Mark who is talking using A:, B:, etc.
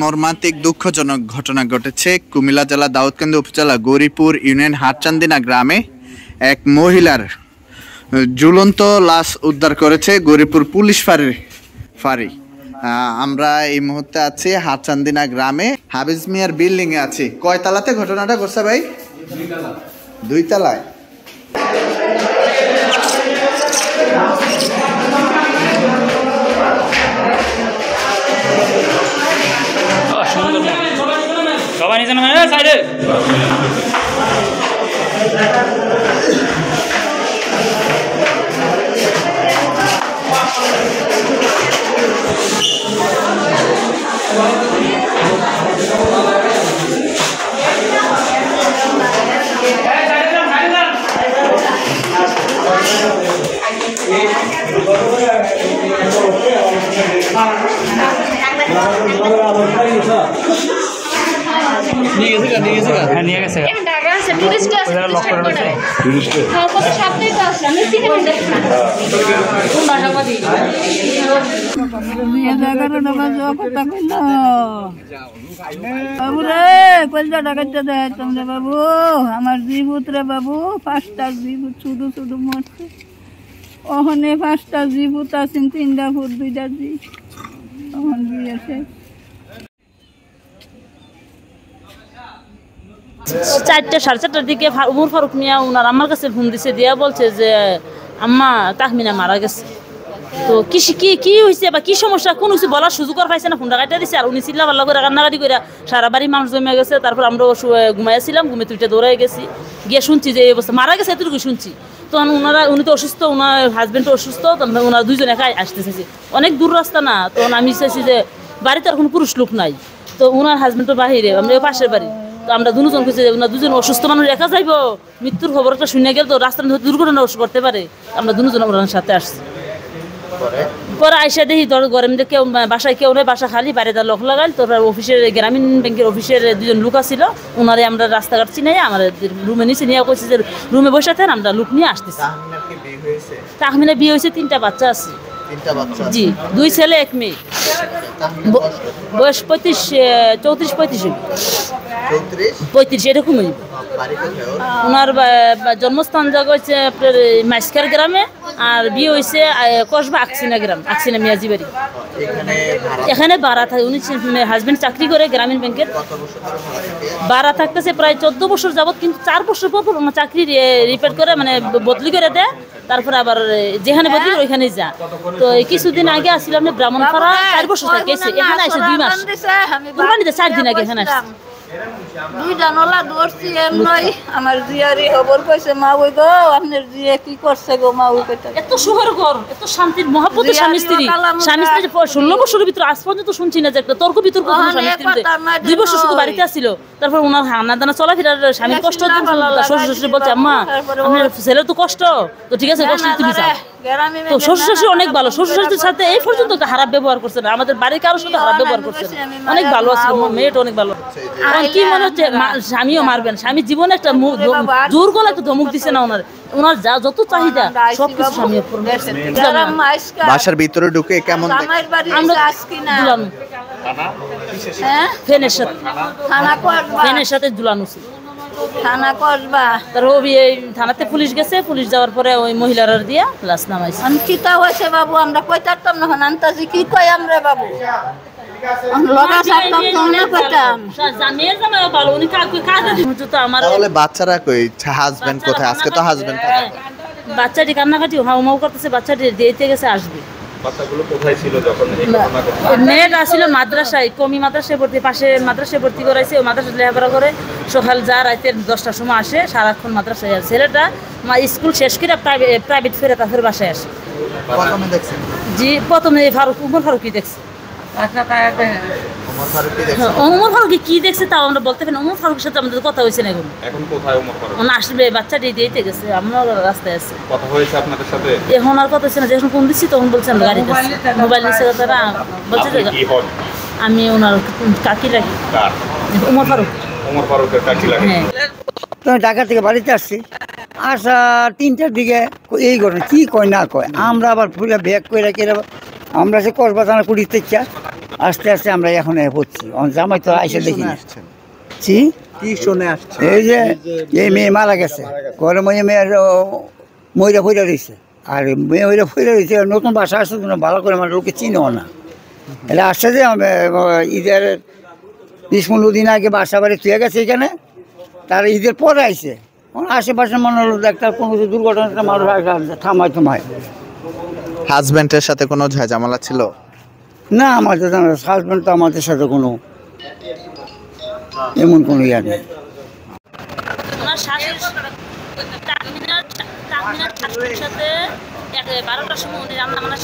A: মর্মান্তিক দুঃখজনক ঘটনা ঘটেছে কুমিল্লা জেলা দাউদকান্দি উপজেলা গৌরীপুর ইউনিয়ন হাটচান্দিনা গ্রামে। এক মহিলার ঝুলন্ত লাশ উদ্ধার করেছে গৌরীপুর পুলিশ ফাঁড়ি। আমরা এই মুহূর্তে আছি হাটচান্দিনা গ্রামে হাফিজ মিয়ার বিল্ডিং এ আছি। কয় তলাতে ঘটনাটা ঘটছে ভাই? 2 তলায়।
B: সবাই নিচে নামে সাইডে।
C: বাবু আমার জীবুত রে বাবু, 5টা জীবুত শুধু শুধু মরছে। ওখানে 5টা জীবুত আছেন, 3টা ফুট 2টা জি ওখান দিয়েছে।
D: 4টা 4:30টার দিকে উমর ফারুক মিয়া ওনার আমার কাছে ফোন দিছে, দিয়া বলছে যে আম্মা তাহমিনা মারা গেছে। তো কি হয়েছে বা কি সমস্যা কোন কিছু বলার সুযোগ আর পাইছে না, ফোনটা কাটা দিছে। আর উনি চিল্লা পাল্লা করে কান্নাকাটি করে সারা বাড়ি মানুষ জমে গেছে। তারপর আমরা ঘুমাইছিলাম, ঘুমে তুইটা দৌড়াই গেছি, গিয়ে শুনছি যে এই অবস্থা, মারা গেছে এতটুকু শুনছি। তখন উনি তো অসুস্থ, ওনার হাজবেন্ডও অসুস্থ, ওনার 2জন একাই আসতে চাইছি, অনেক দূর রাস্তা না। তখন আমি চাইছি যে বাড়িতে আর কোনো পুরুষ লোক নাই, তো ওনার হাজবেন্ডও বাহিরে, আমরা পাশের বাড়ি। তো আমরা 2জন খুঁজে, ওনার 2জন অসুস্থ মানুষ একা যাইবো, মৃত্যুর খবরটা শুনে গেল তো রাস্তার মধ্যে দুর্ঘটনা করতে পারে। আমরা 2জন ওনার সাথে আসছি। পরে আইসা দেখি গরম দিয়ে কেউ বাসায় কেউ নেই, বাসা খালি, বাইরে তার লোক লাগাল। তোর অফিসের গ্রামীণ ব্যাংকের অফিসের 2জন লোক আসছিল, ওনারে আমরা রাস্তাঘাট চিনাই আমার রুমে নিচে নিয়ে কইছি যে রুমে বসে থাকেন, আমরা লোক নিয়ে আসতেছি। তাহমিনা বিয়ে হয়েছে, 3টা বাচ্চা আছে। জি, 2 ছেলে 1 মেয়ে, বয়স 34-35 এরকমই। ওনার জন্মস্থান জায়গা হচ্ছে আপনার মাইস্কার গ্রামে, আর বিয়ে হয়েছে কসবা আকসিনা গ্রাম, আকসিনা মিয়াজি বাড়ি। এখানে ভাড়া থাকে, উনি হাজবেন্ড চাকরি করে গ্রামীণ ব্যাংকের, ভাড়া থাকতেছে প্রায় 14 বছর যাবত। কিন্তু 4 বছর পর ওনার চাকরি রিপেয়ার করে, মানে বদলি করে দেয়, তারপরে আবার যেখানে বদলি করে ওইখানেই যা। তো কিছুদিন আগে আসছিলাম ব্রাহ্মণপাড়া, 4 বছর থেকে এখানে আসে 2 মাস, কোরবানিতে 4 দিন আগে এখানে আসছে।
C: 2টা নলা ধরছি এমনই, আমার জিয়ারি খবর কইছে, মা ওই গো আপনার জিয়া কি করছে গো, মা ওই কইতা
D: এত সুখের ঘর, এত শান্তির মহব্বতের স্বামী স্ত্রী 16 বছরের ভিতরে আজ পর্যন্ত শুনছি না যে একটা তর্ক বিতর্ক কোনো স্বামী স্ত্রীতে। 2 বছর শুধু বাড়িতে আসছিল, তারপর ওনার হানা দানা চলাফেরার স্বামীর কষ্ট, শ্বশুর শাশুড়ি বলছে আম্মা আপনার ছেলের তো কষ্ট, তো ঠিক আছে কষ্ট তুমি যাও। তো শ্বশুর শাশুড়ি অনেক ভালো, শ্বশুর শাশুড়ির সাথে এই পর্যন্ত খারাপ ব্যবহার করছে না, আমাদের বাড়ির কারোর সাথে খারাপ ব্যবহার করছে না, অনেক ভালো আছে, মেয়েটা অনেক ভালো। কি মনে হচ্ছে স্বামীও মারবেন, স্বামী জীবনে একটা জোর গলা একটা ধমক দিছে না, ওনার যা যত চাহিদা সবকিছু স্বামী পূরণ করছে।
A: বাসার ভিতরে ঢুকে কেমন
D: ফ্যানের সাথে ঝুলানো ছিল।
C: থানা কসবা,
D: তার থানাতে পুলিশ গেছে, পুলিশ যাওয়ার পরে ওই মহিলার দিয়া লাশ নামাইছে।
C: আমি কিতা হয়েছে বাবু, আমরা কইতাম না আনতাছি, কি কই আমরা বাবু
A: বাচ্চারা কই, হাজবেন্ড কোথায়? আজকে তো হাজবেন্ড
D: বাচ্চাটি কান্নাকাটি হাউমাউ করতেছে, বাচ্চাটি দিতে গেছে, আসবে। মেয়েটা আসছিল মাদ্রাসায়, কমি মাদ্রাসায় ভর্তি, পাশে মাদ্রাসায় ভর্তি করাইছে, ওই মাদ্রাসায় লেখাপড়া করে, সকাল যা রাতে 10টার সময় আসে, সারাক্ষণ মাদ্রাসায় আসে। ছেলেটা স্কুল শেষ করে প্রাইভেট ফেরে তারপরে বাসায় আসে। জি, প্রথমে উমর ফারুকই দেখছে। ওমর ফারুক কি দেখছে তাও আমরা বলতে পারি না, ওমর ফারুকের সাথে আমাদের কথা হয়েছে না। এখন কোথায় ওমর ফারুক? আসবে, বাচ্চাটি দিতে গেছে, আমরা রাস্তায় আছি। কথা হয়েছে আপনাদের সাথে? এখন আর কথা হচ্ছে না, যখন ফোন দিচ্ছি তখন বলছেন গাড়িতে মোবাইল নিচ্ছে, তারা বলছে আমি ওনার কাকি লাগি। ওমর ফারুক, ওমর ফারুকের কাকি লাগে। হ্যাঁ,
E: ঢাকা থেকে বাড়িতে আসছি, আসা 3টার দিকে এই ঘটনা, কি কয় না কয়, আমরা আবার পুরো ব্যাগ করে আমরা সে কসবা থানা কুড়ির থেকে আস্তে আস্তে আমরা এখন পড়ছি জামাই তো আইসে দেখি না। জি
A: কি শুনে আসছে?
E: এই যে এই মেয়ে মারা গেছে ঘরে মেয়ের ময়রা ফইরা রয়েছে আর মেয়ে হইরা ফইরা রয়েছে নতুন বাসা আসছে ভালো করে আমার লোকে চিনেও না। এটা আসছে যে ঈদের 20-15 দিন আগে বাসা বাড়ি থুয়ে গেছে এখানে, তার ঈদের পরে আইসে আশেপাশে মনে হলো একটা কোনো দুর্ঘটনাটা মানুষ থামায়।
A: হাজবেন্ডের সাথে কোনো ঝামেলা ছিল?
E: না আমাদের হাজবেন্ড তো আমাদের সাথে কোনো এমন কোনো ইয়া নেই।
D: ওনার শাশুড়ির সাথে 12টার সময় উনি রান্না বান্না